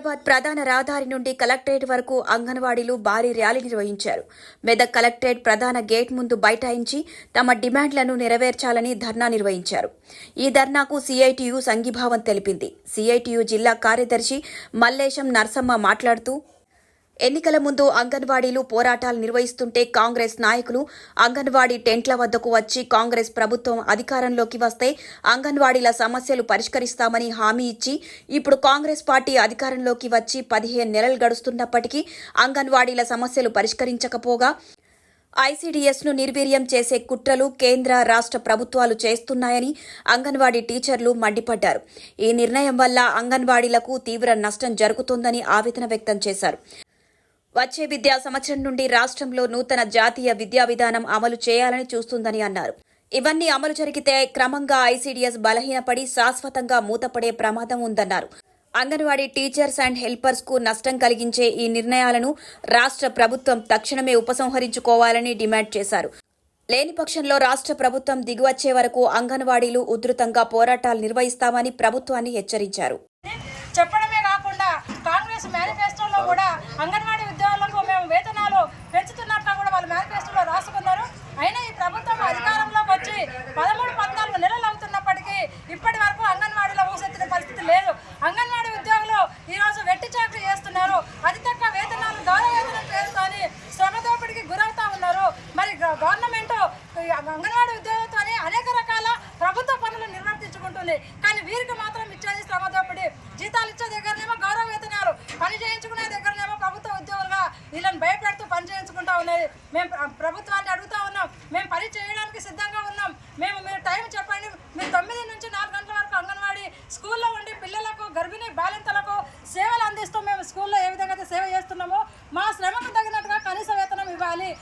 హైదరాబాద్ ప్రధాన రహదారి నుండి కలెక్టరేట్ వరకు అంగన్వాడీలు భారీ ర్యాలీ నిర్వహించారు. మెదక్ కలెక్టరేట్ ప్రధాన గేట్ ముందు బైఠాయించి తమ డిమాండ్లను నెరవేర్చాలని ధర్నా నిర్వహించారు. ఈ ధర్నాకు సిఐటియు సంఘీభావం తెలిపింది. సిఐటియు జిల్లా కార్యదర్శి మల్లేశం నర్సమ్మ మాట్లాడుతూ, ఎన్నికల ముందు అంగన్వాడీలు పోరాటాలు నిర్వహిస్తుంటే కాంగ్రెస్ నాయకులు అంగన్వాడీ టెంట్ల వద్దకు వచ్చి కాంగ్రెస్ ప్రభుత్వం అధికారంలోకి వస్తే అంగన్వాడీల సమస్యలు పరిష్కరిస్తామని హామీ ఇచ్చి ఇప్పుడు కాంగ్రెస్ పార్టీ అధికారంలోకి వచ్చి 15 నెలలు గడుస్తున్నప్పటికీ అంగన్వాడీల సమస్యలు పరిష్కరించకపోగా ఐసీడీఎస్ను నిర్వీర్యం చేసే కుట్రలు కేంద్ర రాష్ట్ర ప్రభుత్వాలు చేస్తున్నాయని అంగన్వాడీ టీచర్లు మండిపడ్డారు. ఈ నిర్ణయం వల్ల అంగన్వాడీలకు తీవ్ర నష్టం జరుగుతోందని ఆవేదన వ్యక్తం చేశారు. వచ్చే విద్యా సంవత్సరం నుండి రాష్ట్రంలో నూతన జాతీయ విద్యా విధానం అమలు చేయాలని చూస్తుందని అన్నారు. ఇవన్నీ అమలు జరిగితే క్రమంగా ఐసీడీఎస్ బలహీనపడి శాశ్వతంగా మూతపడే ప్రమాదం ఉందన్నారు. అంగన్వాడీ టీచర్స్ అండ్ హెల్పర్స్ కు నష్టం కలిగించే ఈ నిర్ణయాలను రాష్ట్ర ప్రభుత్వం తక్షణమే ఉపసంహరించుకోవాలని డిమాండ్ చేశారు. లేని పక్షంలో రాష్ట్ర ప్రభుత్వం దిగువచ్చే వరకు అంగన్వాడీలు ఉధృతంగా పోరాటాలు నిర్వహిస్తామని ప్రభుత్వాన్ని హెచ్చరించారు. చెప్పడమే కాకుండా కాంగ్రెస్ మేనిఫెస్టోలో కూడా అంగన్వాడీ ఉద్యోగులకు మేము వేతనాలు పెంచుతున్నట్లు కూడా వాళ్ళు మేనిఫెస్టోలో రాసుకున్నారు. అయినా ఈ ప్రభుత్వం అధికారంలోకి వచ్చి 13-14 నెలలు అవుతున్నప్పటికీ ఇప్పటి వరకు అంగన్వాడీలో ఊసెత్తిన పరిస్థితి లేదు. అంగన్వాడీ ఉద్యోగులు ఈరోజు వెట్టి చాకరీ చేస్తున్నారు. అతి తక్కువ వేతనాలు గౌరవ వేతనం చేసుకొని శ్రమ దోపిడికి గురవుతా ఉన్నారు. మరి గవర్నమెంట్ అంగన్వాడీ ఉద్యోగులతో అనేక రకాల ప్రభుత్వ పనులు నిర్వర్తించుకుంటుంది. కానీ వీరికి మాత్రం ఇచ్చేది శ్రమ దోపిడి. జీతాలు ఇచ్చే దగ్గరనేమో గౌరవ వేతనాలు, పని చేయించుకునే దగ్గరనేమో ప్రభుత్వ ఉద్యోగులుగా వీళ్ళని భయపెడుతూ పని చేయించుకుంటా ఉన్నది. మేము ప్రభుత్వాన్ని అడుగుతా ఉన్నాం, మేము పని చేయడానికి సిద్ధంగా ఉన్నాం. మీరు టైం చెప్పండి. మీరు 9 నుంచి 4 గంటల వరకు అంగన్వాడీ స్కూల్లో ఉండి పిల్లలకు, గర్భిణీ బాలింతలకు సేవలు అందిస్తూ మేము స్కూల్లో ఏ విధంగా అయితే సేవ చేస్తున్నామో మా శ్రమకు తగినట్టుగా కనీస వేతనం ఇవ్వాలి.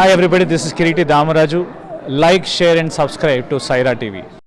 Hi everybody, this is Kiriti Damaraju. Like, share and subscribe to Saira TV.